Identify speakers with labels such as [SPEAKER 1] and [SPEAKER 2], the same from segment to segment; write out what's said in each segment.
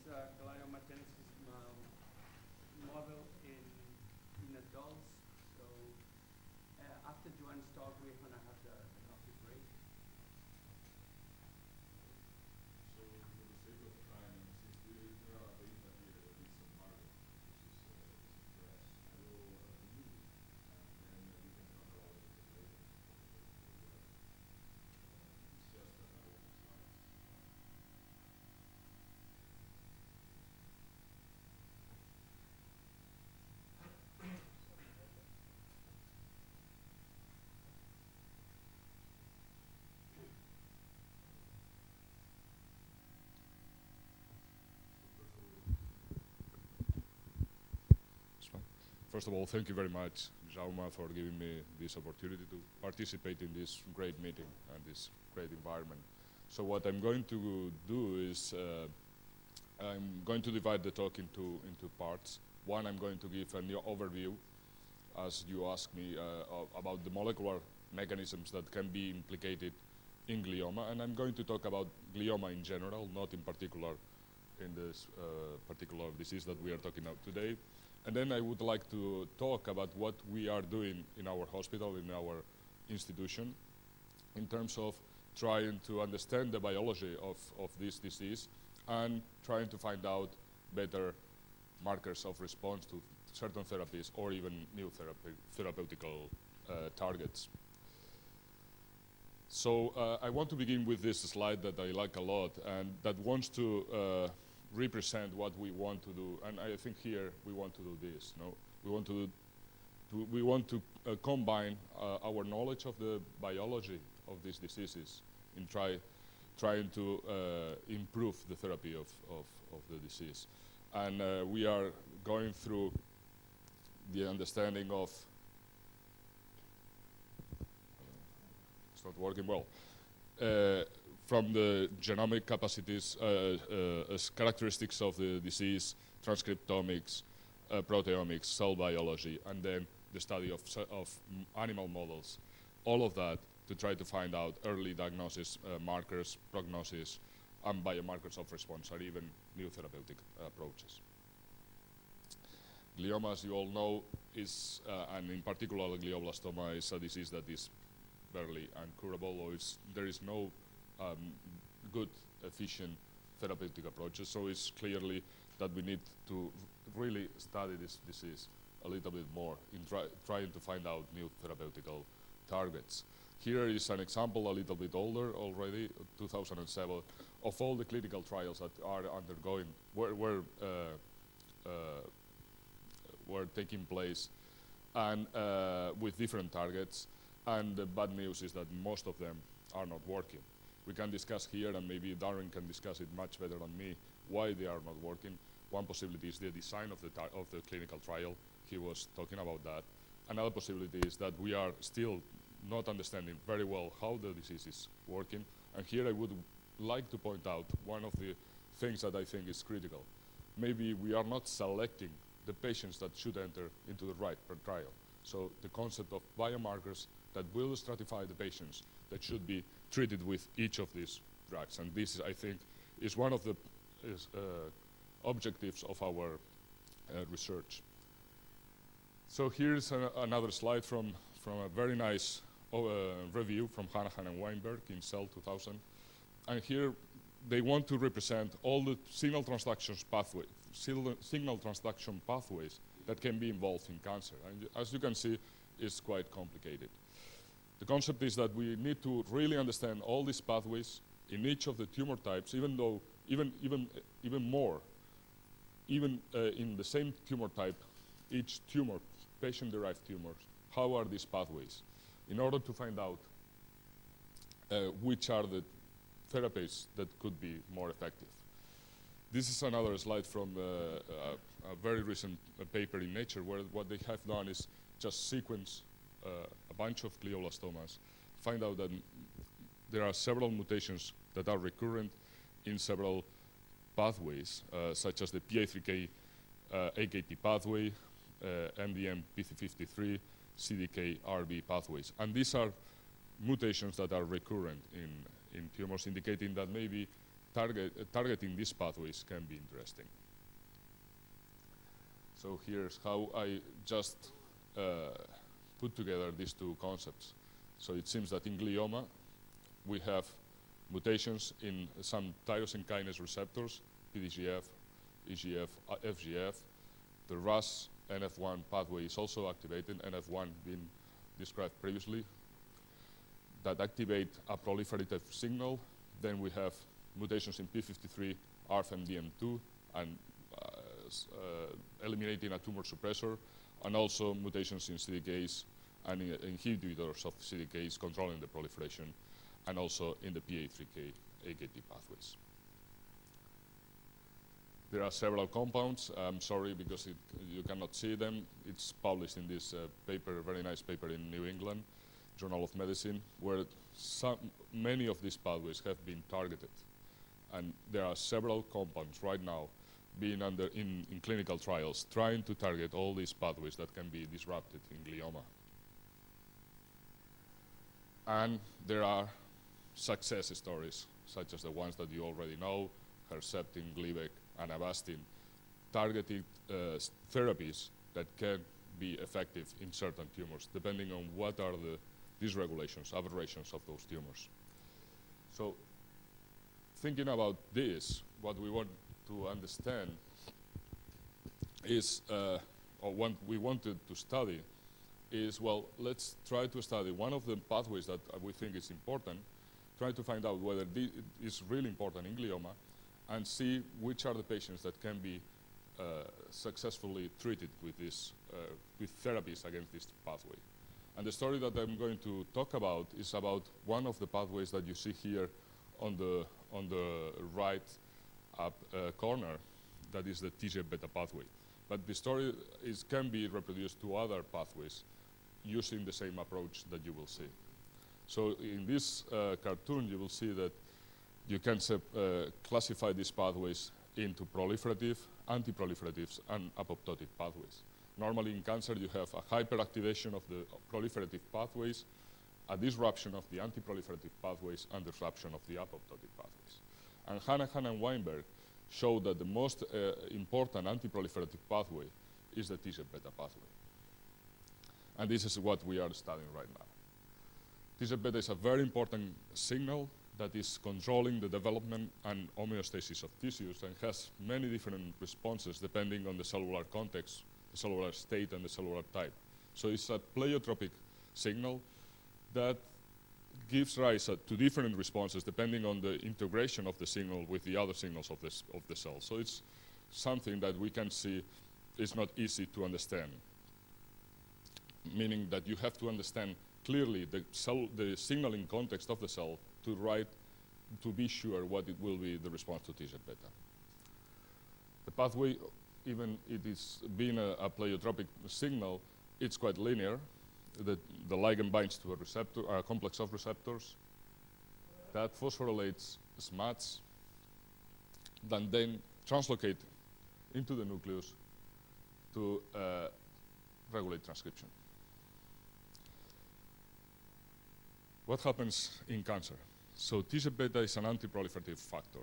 [SPEAKER 1] gliomagenesis model in adults. So after Joan's talk, we're going to have the coffee break.
[SPEAKER 2] So for the sake of time, since there are data here that is some market, which is impressed, I will remove it, and then we can talk about it later. It's just a couple of slides. First of all, thank you very much, Joan, for giving me this opportunity to participate in this great meeting and this great environment. So what I'm going to do is I'm going to divide the talk into parts. One, I'm going to give an overview, as you asked me, about the molecular mechanisms that can be implicated in glioma, and I'm going to talk about glioma in general, not in particular in this particular disease that we are talking about today. And then I would like to talk about what we are doing in our hospital, in our institution, in terms of trying to understand the biology of this disease and trying to find out better markers of response to certain therapies or even new therapeutical targets. So I want to begin with this slide that I like a lot and that wants to represent what we want to do, and I think here we want to do this. No, we want to combine our knowledge of the biology of these diseases in trying to improve the therapy of the disease, and we are going through the understanding of. It's not working well. From the genomic capacities, characteristics of the disease, transcriptomics, proteomics, cell biology, and then the study of animal models. All of that to try to find out early diagnosis, markers, prognosis, and biomarkers of response, or even new therapeutic approaches. Glioma, as you all know, is, and in particular glioblastoma, is a disease that is barely incurable, or there is no good, efficient therapeutic approaches. So it's clearly that we need to really study this disease a little bit more in trying to find out new therapeutical targets. Here is an example a little bit older already, 2007, of all the clinical trials that are undergoing, were taking place, and with different targets. And the bad news is that most of them are not working. We can discuss here, and maybe Darren can discuss it much better than me, why they are not working. One possibility is the design of the clinical trial. He was talking about that. Another possibility is that we are still not understanding very well how the disease is working. And here I would like to point out one of the things that I think is critical. Maybe we are not selecting the patients that should enter into the right trial. So the concept of biomarkers that will stratify the patients that should be treated with each of these drugs. And this, I think, is one of the objectives of our research. So here's another slide from a very nice review from Hanahan and Weinberg in Cell 2000. And here they want to represent all the signal transduction pathways that can be involved in cancer. And as you can see, it's quite complicated. The concept is that we need to really understand all these pathways in each of the tumor types, even more, in the same tumor type, each tumor, patient-derived tumors, how are these pathways, in order to find out which are the therapies that could be more effective. This is another slide from a very recent paper in Nature, where what they have done is just sequence a bunch of glioblastomas, find out that there are several mutations that are recurrent in several pathways, such as the PI3K AKT pathway, MDM PC53, CDK-RB pathways. And these are mutations that are recurrent in tumors, indicating that maybe targeting these pathways can be interesting. So here's how I just put together these two concepts. So it seems that in glioma, we have mutations in some tyrosine kinase receptors, PDGF, EGF, FGF. The RAS NF1 pathway is also activated, NF1 being described previously, that activate a proliferative signal. Then we have mutations in P53, ARF-MDM2, and eliminating a tumor suppressor, and also mutations in CDKs and inhibitors of CDKs controlling the proliferation, and also in the PA3K AKT pathways. There are several compounds. I'm sorry because you cannot see them. It's published in this paper, very nice paper in New England Journal of Medicine, where many of these pathways have been targeted. And there are several compounds right now being in clinical trials trying to target all these pathways that can be disrupted in glioma. And there are success stories, such as the ones that you already know, Herceptin, Gleevec, and Avastin, targeted therapies that can be effective in certain tumors, depending on what are the dysregulations, aberrations of those tumors. So thinking about this, what we want to understand is, or what we wanted to study is, well, let's try to study one of the pathways that we think is important, try to find out whether this is really important in glioma, and see which are the patients that can be successfully treated with this, with therapies against this pathway. And the story that I'm going to talk about is about one of the pathways that you see here on the right up corner, that is the TGF-Beta pathway. But the story can be reproduced to other pathways using the same approach that you will see. So in this cartoon, you will see that you can classify these pathways into proliferative, anti-proliferatives, and apoptotic pathways. Normally in cancer, you have a hyperactivation of the proliferative pathways, a disruption of the anti-proliferative pathways, and disruption of the apoptotic pathways. And Hanahan and Weinberg showed that the most important anti-proliferative pathway is the TGF-Beta pathway. And this is what we are studying right now. TGF-Beta is a very important signal that is controlling the development and homeostasis of tissues and has many different responses depending on the cellular context, the cellular state, and the cellular type. So it's a pleiotropic signal that gives rise to different responses depending on the integration of the signal with the other signals of the cell. So it's something that we can see is not easy to understand, meaning that you have to understand clearly the signaling context of the cell to be sure what it will be the response to TGF-Beta. The pathway, even it is being a pleiotropic signal, it's quite linear. The ligand binds to a receptor, a complex of receptors that phosphorylates SMADs, that then translocate into the nucleus to regulate transcription. What happens in cancer? So TGF-Beta is an anti-proliferative factor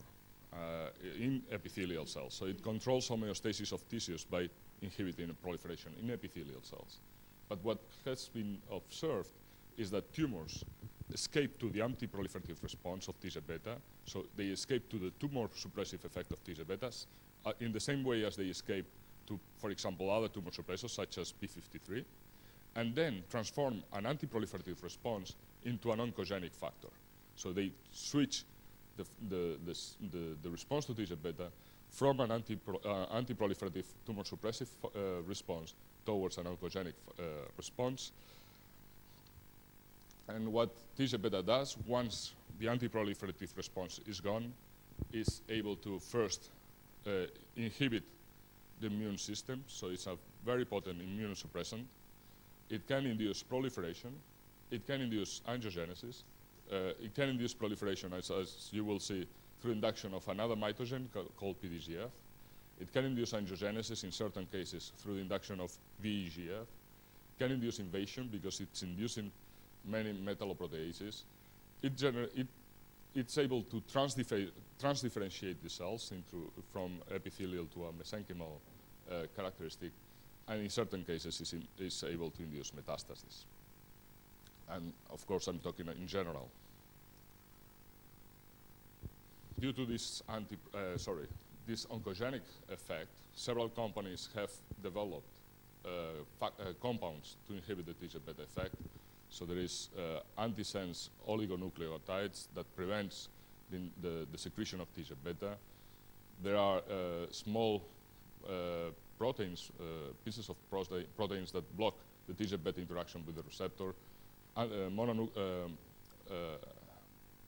[SPEAKER 2] in epithelial cells. So it controls homeostasis of tissues by inhibiting proliferation in epithelial cells. But what has been observed is that tumors escape to the anti-proliferative response of TGF-Beta. So they escape to the tumor suppressive effect of TGF-Betas in the same way as they escape to, for example, other tumor suppressors such as P53, and then transform an anti-proliferative response into an oncogenic factor. So they switch the response to TGF-Beta from an anti-proliferative tumor suppressive response towards an oncogenic response. And what TGF-Beta does, once the anti-proliferative response is gone, is able to first inhibit the immune system, so it's a very potent immunosuppressant. It can induce proliferation, it can induce angiogenesis, it can induce proliferation, as you will see, through induction of another mitogen called PDGF. It can induce angiogenesis in certain cases through the induction of VEGF. Can induce invasion because it's inducing many metalloproteases. It it's able to transdifferentiate the cells from epithelial to a mesenchymal characteristic, and in certain cases is able to induce metastasis. And of course, I'm talking in general. Due to this this oncogenic effect, several companies have developed compounds to inhibit the TGF-Beta effect. So there is antisense oligonucleotides that prevents the secretion of TGF-Beta. There are small proteins, pieces of proteins that block the TGF-Beta interaction with the receptor,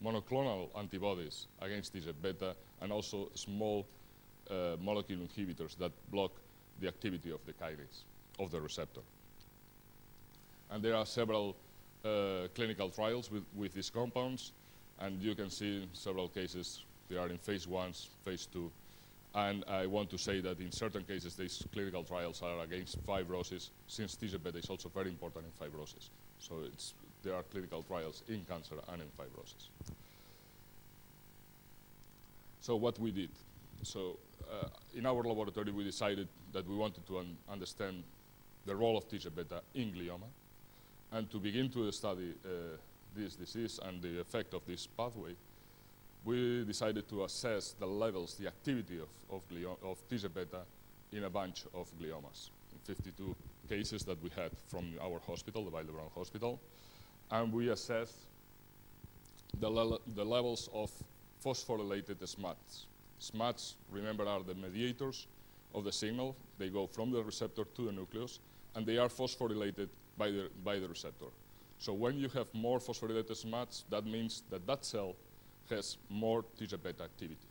[SPEAKER 2] monoclonal antibodies against TGF-Beta, and also small molecule inhibitors that block the activity of the kinase of the receptor. And there are several clinical trials with these compounds, and you can see in several cases they are in phase 1, phase 2, and I want to say that in certain cases these clinical trials are against fibrosis, since TGF-Beta is also very important in fibrosis. So there are clinical trials in cancer and in fibrosis. So what we did. So in our laboratory we decided that we wanted to understand the role of TGF-Beta in glioma, and to begin to study this disease and the effect of this pathway, we decided to assess the levels, the activity of TGF-Beta in a bunch of gliomas, in 52 cases that we had from our hospital, the Vall hospital, and we assessed the levels of phosphorylated SMADs. SMADs, remember, are the mediators of the signal. They go from the receptor to the nucleus, and they are phosphorylated by the receptor. So when you have more phosphorylated SMADs, that means that that cell has more TGF-Beta activity.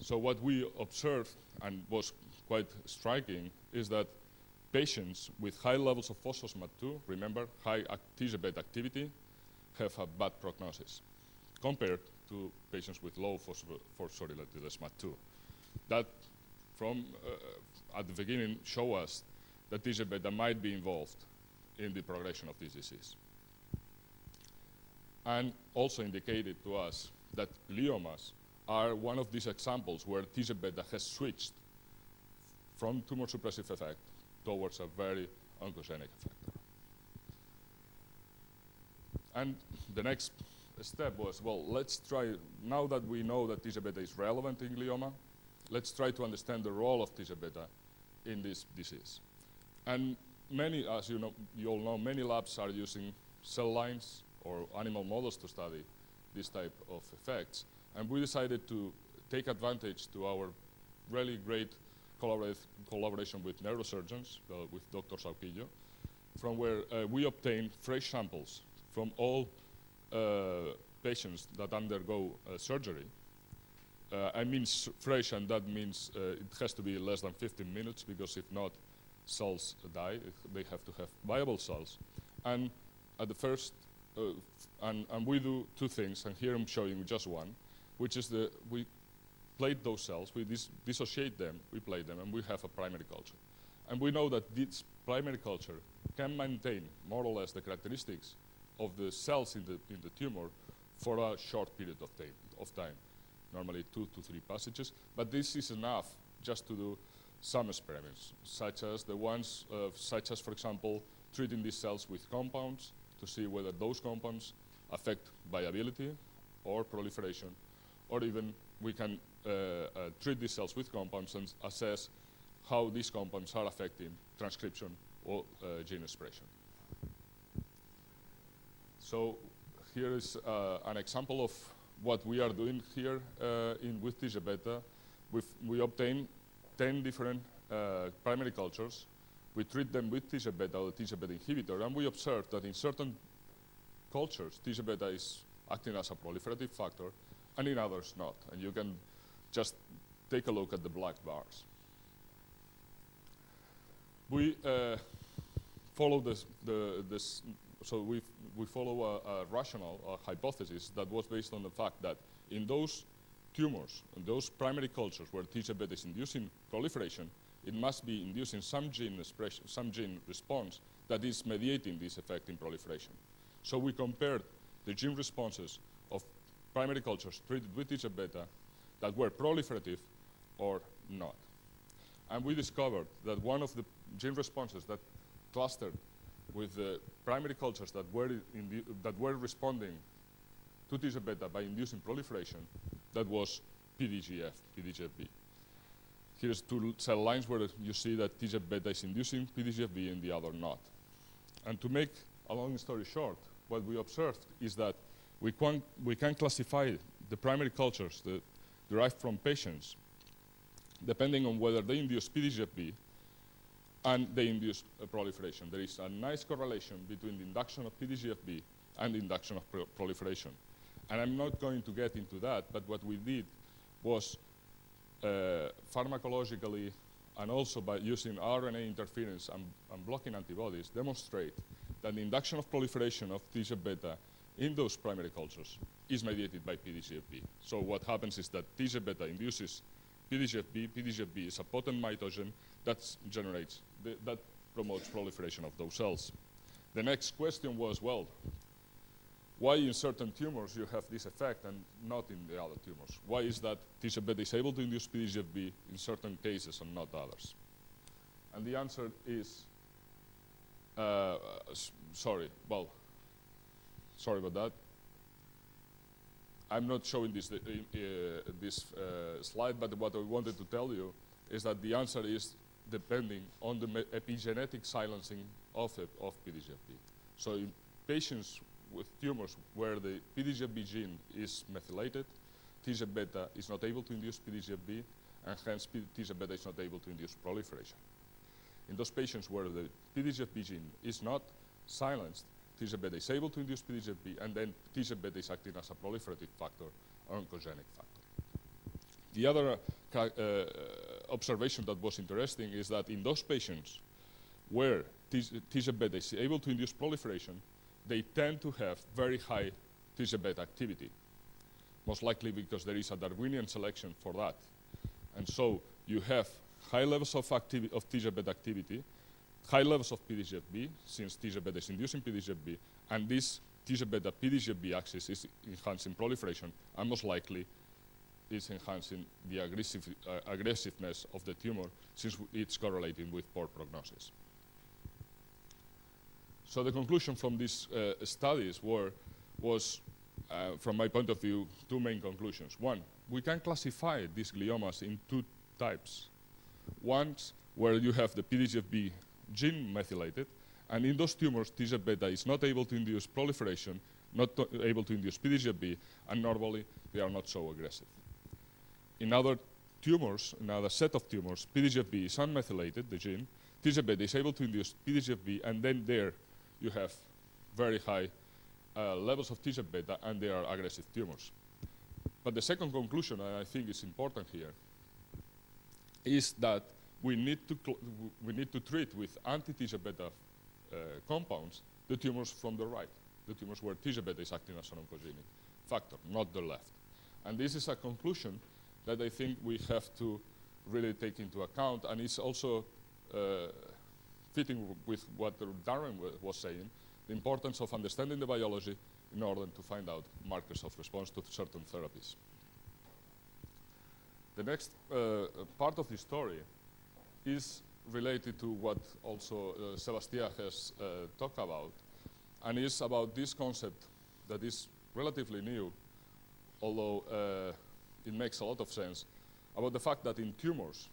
[SPEAKER 2] So what we observed, and was quite striking, is that patients with high levels of phospho-SMAD2, remember, high TGF-Beta activity, have a bad prognosis, compared to patients with low phosphorylated SMAD2. That, from at the beginning, show us that TGF-Beta might be involved in the progression of this disease. And also indicated to us that gliomas are one of these examples where TGF-Beta has switched from tumor suppressive effect towards a very oncogenic effect. And the next step was, well, let's try, now that we know that TGF-Beta is relevant in glioma, let's try to understand the role of TGF-Beta in this disease. And many, as you all know, many labs are using cell lines or animal models to study this type of effects. And we decided to take advantage to our really great collaboration with neurosurgeons, with Dr. Sauquillo, from where we obtained fresh samples from all patients that undergo surgery. I mean fresh, and that means it has to be less than 15 minutes, because if not, cells die. They have to have viable cells. And at the first, and we do two things, and here I'm showing you just one, which is we plate those cells, we dissociate them, we plate them, and we have a primary culture. And we know that this primary culture can maintain more or less the characteristics of the cells in the tumor for a short period of time, normally 2 to 3 passages. But this is enough just to do some experiments, such as the ones, for example, treating these cells with compounds to see whether those compounds affect viability or proliferation, or even we can treat these cells with compounds and assess how these compounds are affecting transcription or gene expression. So here is an example of what we are doing here with TGF-Beta. We obtain 10 different primary cultures. We treat them with TGF-Beta or TGF-Beta inhibitor, and we observe that in certain cultures, TGF-Beta is acting as a proliferative factor, and in others not. And you can just take a look at the black bars. We follow we follow a rational hypothesis that was based on the fact that in those tumors, in those primary cultures where TGF-Beta is inducing proliferation, it must be inducing some gene expression, some gene response that is mediating this effect in proliferation. So we compared the gene responses of primary cultures treated with TGF-Beta that were proliferative or not. And we discovered that one of the gene responses that clustered with the primary cultures that were responding to TGF-Beta by inducing proliferation, that was PDGF-B. Here's two cell lines where you see that TGF-Beta is inducing PDGF-B and the other not. And to make a long story short, what we observed is that we can classify the primary cultures derived from patients depending on whether they induce PDGF-B and they induce a proliferation. There is a nice correlation between the induction of PDGF-B and the induction of proliferation. And I'm not going to get into that, but what we did was pharmacologically and also by using RNA interference and blocking antibodies demonstrate that the induction of proliferation of TGF-Beta in those primary cultures is mediated by PDGF-B. So what happens is that TGF-Beta induces PDGF-B. PDGF-B is a potent mitogen that promotes proliferation of those cells. The next question was, well, why in certain tumors you have this effect and not in the other tumors? Why is that TGF-Beta is able to induce PDGF-B in certain cases and not others? And the answer is, sorry about that. I'm not showing this slide, but what I wanted to tell you is that the answer is depending on the epigenetic silencing of PDGF-B. So in patients with tumors where the PDGF-B gene is methylated, TGF-Beta is not able to induce PDGF-B, and hence TGF-Beta is not able to induce proliferation. In those patients where the PDGF-B gene is not silenced, TGF-Beta is able to induce PDGF-B, and then TGF-Beta is acting as a proliferative factor or oncogenic factor. The other observation that was interesting is that in those patients where TGF-Beta is able to induce proliferation, they tend to have very high TGF-Beta activity, most likely because there is a Darwinian selection for that. And so you have high levels of TGF-Beta activity, high levels of PDGF-B, since TGF-Beta is inducing PDGF-B, and this TGF-Beta PDGF-B axis is enhancing proliferation, and most likely is enhancing the aggressiveness of the tumor, since it's correlating with poor prognosis. So the conclusion from these studies was, from my point of view, two main conclusions. One, we can classify these gliomas in two types. One where you have the PDGF-B gene methylated, and in those tumors, TGF-Beta is not able to induce proliferation, not able to induce PDGF-B, and normally they are not so aggressive. In other tumors, another set of tumors, PDGF-B is unmethylated, the gene, TGF-Beta is able to induce PDGF-B, and then there you have very high levels of TGF-Beta, and they are aggressive tumors. But the second conclusion, and I think is important here, is that we need to treat with anti-TGF-Beta compounds the tumors from the right, the tumors where TGF-Beta is acting as an oncogenic factor, not the left. And this is a conclusion that I think we have to really take into account, and it's also fitting with what Darren was saying, the importance of understanding the biology in order to find out markers of response to certain therapies. The next part of the story is related to what also Sebastián has talked about, and is about this concept that is relatively new, although it makes a lot of sense, about the fact that in tumors,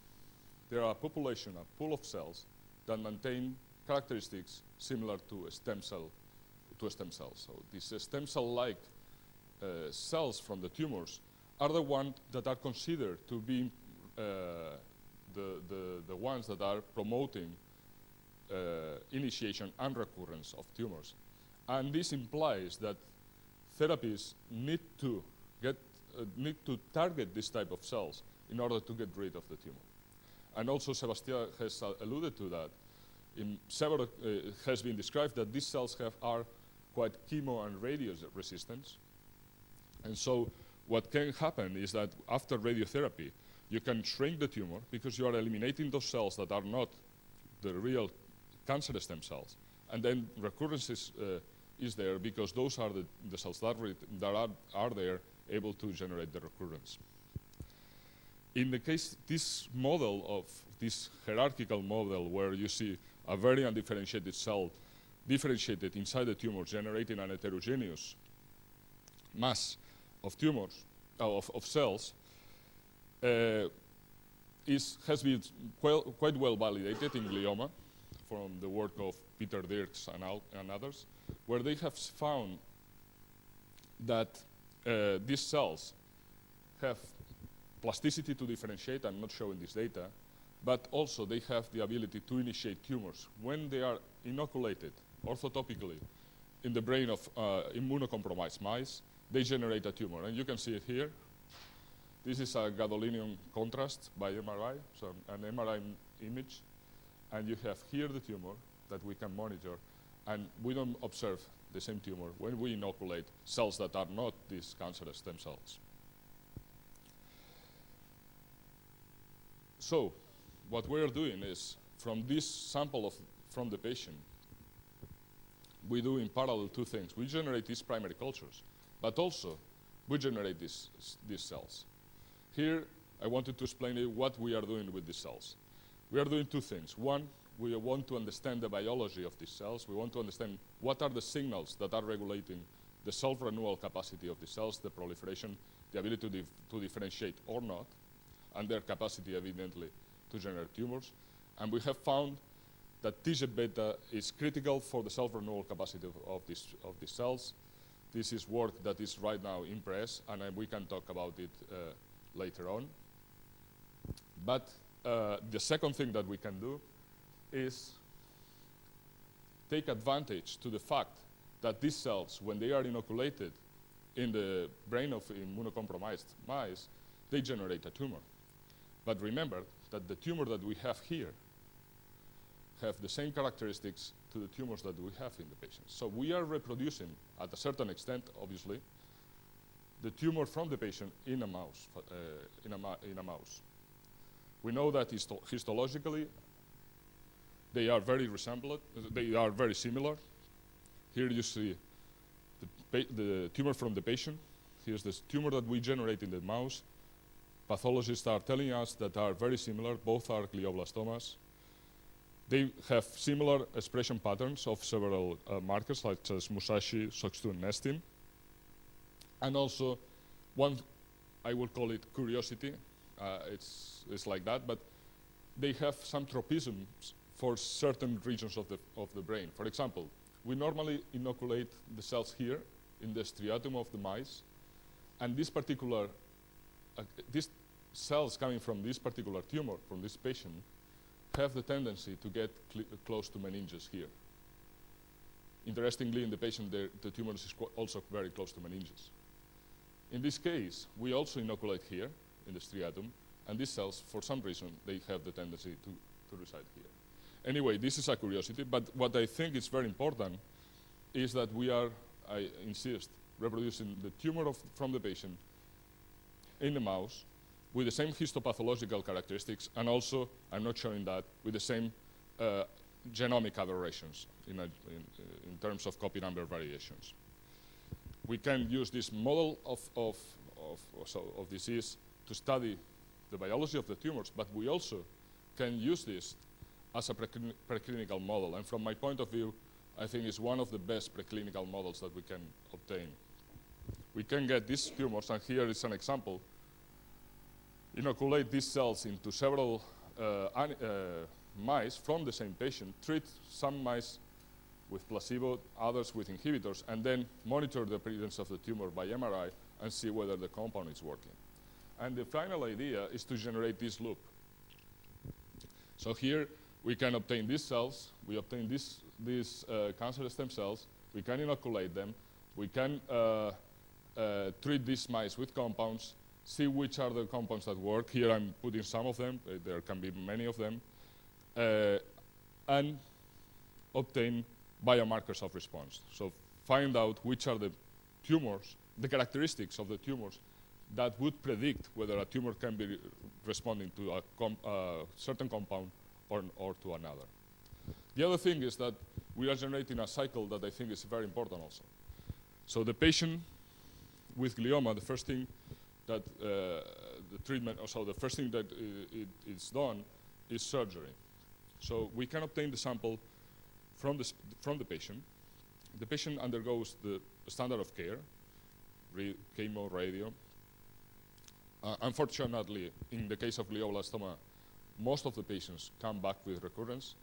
[SPEAKER 2] there are a population, a pool of cells that maintain characteristics similar to a stem cell. So these stem cell-like cells from the tumors are the ones that are considered to be the ones that are promoting initiation and recurrence of tumors. And this implies that therapies need to target this type of cells in order to get rid of the tumor. And also Sebastián has alluded to that. In several, has been described that these cells are quite chemo and radio resistant. And so what can happen is that after radiotherapy, you can shrink the tumor because you are eliminating those cells that are not the real cancer stem cells. And then recurrence is there because those are the cells that are there able to generate the recurrence. In the case, this hierarchical model where you see a very undifferentiated cell differentiated inside the tumor, generating an heterogeneous mass of tumors, of cells, has been quite well validated in glioma from the work of Peter Dirks and others, where they have found that these cells have plasticity to differentiate. I'm not showing this data, but also they have the ability to initiate tumors. When they are inoculated orthotopically in the brain of immunocompromised mice, they generate a tumor. And you can see it here. This is a gadolinium contrast by MRI, so an MRI image. And you have here the tumor that we can monitor. And we don't observe the same tumor when we inoculate cells that are not these cancerous stem cells. So what we're doing is, from this sample from the patient, we do in parallel two things. We generate these primary cultures, but also we generate these cells. Here, I wanted to explain to you what we are doing with these cells. We are doing two things. One, we want to understand the biology of these cells. We want to understand what are the signals that are regulating the self-renewal capacity of the cells, the proliferation, the ability to differentiate or not, and their capacity, evidently, to generate tumors. And we have found that TGF-Beta is critical for the self-renewal capacity of these cells. This is work that is right now in press, and we can talk about it later on. But the second thing that we can do is take advantage to the fact that these cells, when they are inoculated in the brain of immunocompromised mice, they generate a tumor. But remember that the tumor that we have here have the same characteristics to the tumors that we have in the patients. So we are reproducing, at a certain extent, obviously, the tumor from the patient in a mouse. We know that histologically, they are very similar. Here you see the tumor from the patient. Here's the tumor that we generate in the mouse. Pathologists are telling us that are very similar. Both are glioblastomas. They have similar expression patterns of several markers, such as Musashi, SOX2, and nestin. And also, one, I will call it curiosity. It's like that, but they have some tropisms for certain regions of the brain. For example, we normally inoculate the cells here in the striatum of the mice, and this particular, these cells coming from this particular tumor, from this patient, have the tendency to get close to meninges here. Interestingly, in the patient, the tumor is also very close to meninges. In this case, we also inoculate here in the striatum, and these cells, for some reason, they have the tendency to reside here. Anyway, this is a curiosity, but what I think is very important is that we are, I insist, reproducing the tumor from the patient in the mouse with the same histopathological characteristics, and also, I'm not showing that, with the same genomic aberrations in terms of copy number variations. We can use this model of disease to study the biology of the tumors, but we also can use this as a preclinical model. And from my point of view, I think it's one of the best preclinical models that we can obtain. We can get these tumors, and here is an example, inoculate these cells into several mice from the same patient, treat some mice with placebo, others with inhibitors, and then monitor the presence of the tumor by MRI and see whether the compound is working. And the final idea is to generate this loop. So here we can obtain these cells, we obtain these cancer stem cells, we can inoculate them, we can treat these mice with compounds, see which are the compounds that work. Here I'm putting some of them, there can be many of them, and obtain biomarkers of response. So find out which are the tumors, the characteristics of the tumors that would predict whether a tumor can be responding to a certain compound or to another. The other thing is that we are generating a cycle that I think is very important also. So the patient with glioma, the first thing that the treatment, so the first thing that is done is surgery. So we can obtain the sample from the patient. The patient undergoes the standard of care, chemo, radio. Unfortunately, in the case of glioblastoma, most of the patients come back with recurrence.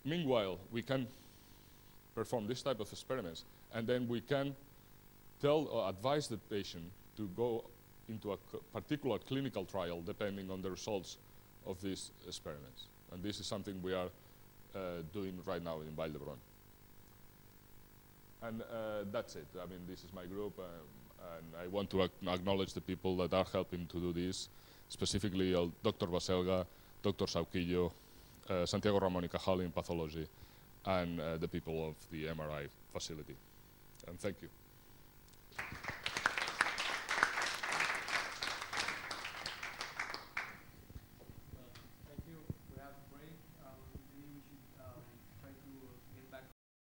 [SPEAKER 2] Meanwhile, we can perform this type of experiments, and then we can tell or advise the patient to go into a particular clinical trial depending on the results of these experiments. And this is something we are doing right now in Vall. And that's it. I mean, this is my group, and I want to acknowledge the people that are helping to do this, specifically Dr. Baselga, Dr. Sauquillo, Santiago Ramon y Cajal in pathology, and the people of the MRI facility. And thank you.